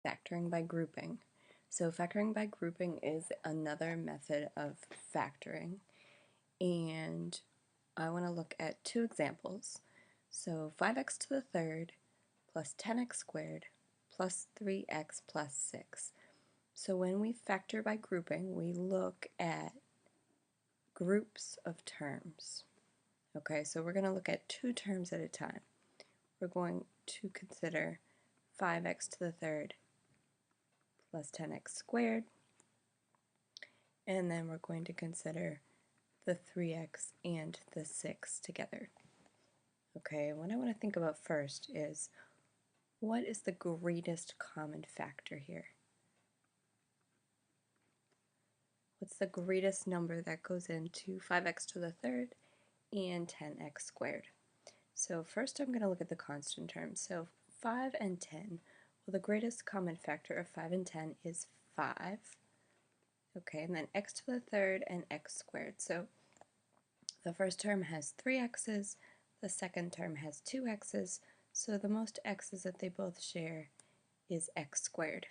Factoring by grouping. So factoring by grouping is another method of factoring, and I want to look at two examples. So 5x to the third plus 10x squared plus 3x plus 6. So when we factor by grouping, we look at groups of terms. Okay, so we're going to look at two terms at a time. We're going to consider 5x to the third plus 10x squared, and then we're going to consider the 3x and the 6 together. Okay, what I want to think about first is, what is the greatest common factor here? What's the greatest number that goes into 5x to the third and 10x squared? So first I'm going to look at the constant terms. So 5 and 10. Well, the greatest common factor of 5 and 10 is 5. Okay, and then x to the third and x squared. So the first term has 3 x's, the second term has 2 x's, so the most x's that they both share is x squared.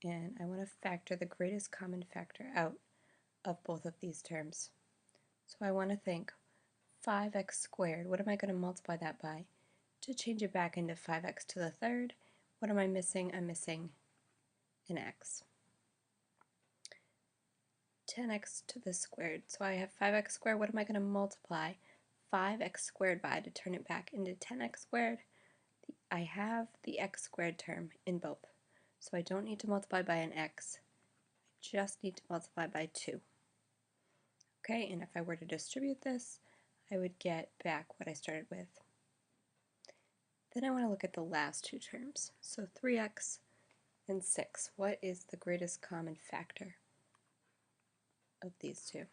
And I want to factor the greatest common factor out of both of these terms. So I want to think 5x squared, what am I going to multiply that by to change it back into 5x to the third? What am I missing? I'm missing an x. 10x to the squared. So I have 5x squared. What am I going to multiply 5x squared by to turn it back into 10x squared? I have the x squared term in both. So I don't need to multiply by an x. I just need to multiply by 2. Okay, and if I were to distribute this, I would get back what I started with. Then I want to look at the last two terms. So 3x and 6. What is the greatest common factor of these two?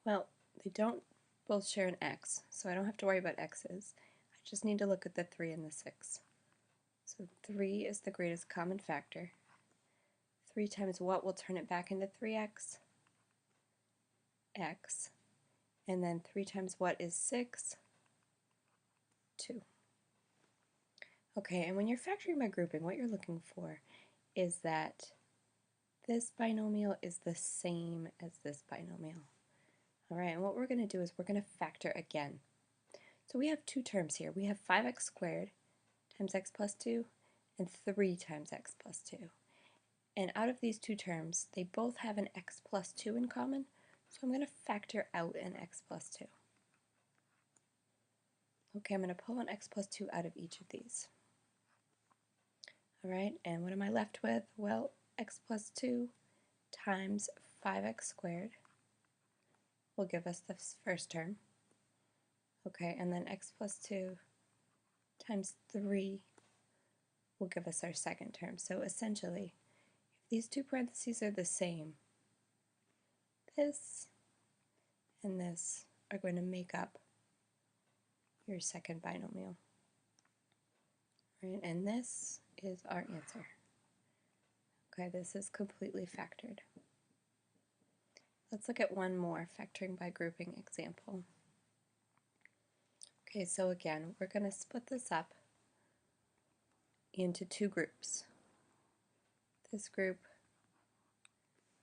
Well, they don't both share an x, so I don't have to worry about x's. I just need to look at the 3 and the 6. So 3 is the greatest common factor. 3 times what will turn it back into 3x? X. And then 3 times what is 6? 2. Okay, and when you're factoring by grouping, what you're looking for is that this binomial is the same as this binomial. Alright, and what we're going to do is we're going to factor again. So we have two terms here. We have 5x squared times x plus 2 and 3 times x plus 2. And out of these two terms, they both have an x plus 2 in common, so I'm going to factor out an x plus 2. Okay, I'm going to pull an x plus 2 out of each of these. Alright, and what am I left with? Well, x plus 2 times 5x squared will give us the first term. Okay, and then x plus 2 times 3 will give us our second term. So essentially, if these two parentheses are the same, this and this are going to make up your second binomial. Right, and this is our answer. Okay, this is completely factored. Let's look at one more factoring by grouping example. Okay, so again, we're going to split this up into two groups. This group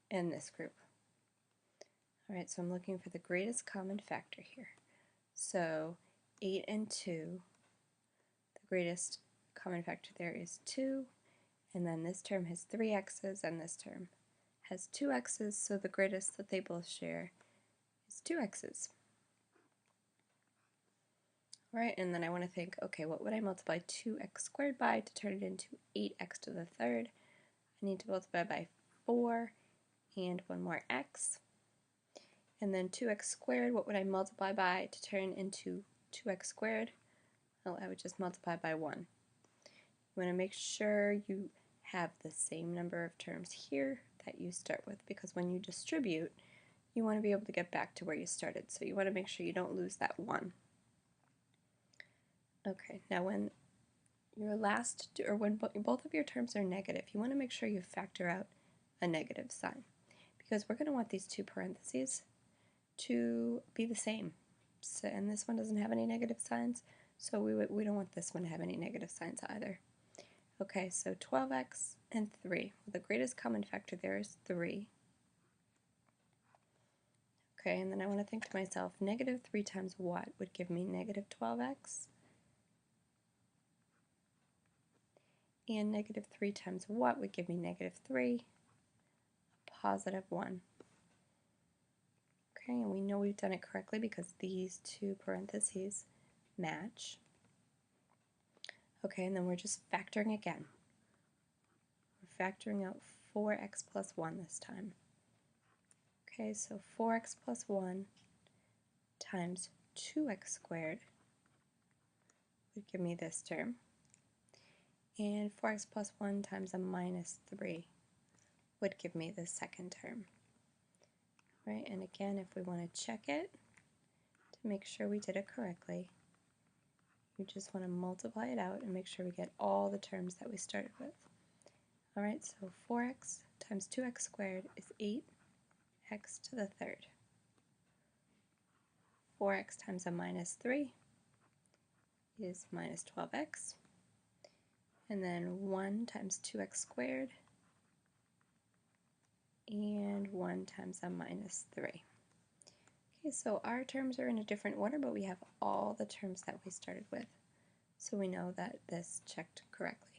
and this group. Alright, so I'm looking for the greatest common factor here. So 8 and 2, the greatest common factor there is 2, and then this term has 3 x's and this term has 2 x's, so the greatest that they both share is 2 x's. Alright, and then I want to think, okay, what would I multiply 2x squared by to turn it into 8x to the third? I need to multiply by 4 and one more x. And then 2x squared, what would I multiply by to turn into 2x squared? Well, I would just multiply by 1. You want to make sure you have the same number of terms here that you start with, because when you distribute, you want to be able to get back to where you started. So you want to make sure you don't lose that 1. Okay, now when when both of your terms are negative, you want to make sure you factor out a negative sign, because we're going to want these two parentheses to be the same. So, and this one doesn't have any negative signs, so we don't want this one to have any negative signs either. Okay, so 12x and 3. Well, the greatest common factor there is 3. Okay, and then I want to think to myself, negative 3 times what would give me negative 12x? And negative 3 times what would give me negative 3? Positive 1. Okay, and we know we've done it correctly because these two parentheses match. Okay, and then we're just factoring again. We're factoring out 4x plus 1 this time. Okay, so 4x plus 1 times 2x squared would give me this term. And 4x plus 1 times a minus 3 would give me the second term. Right, and again, if we want to check it to make sure we did it correctly, you just want to multiply it out and make sure we get all the terms that we started with. Alright, so 4x times 2x squared is 8x to the third. 4x times a minus 3 is minus 12x. And then 1 times 2x squared and 1 times a minus 3. Okay, so our terms are in a different order, but we have all the terms that we started with. So we know that this checked correctly.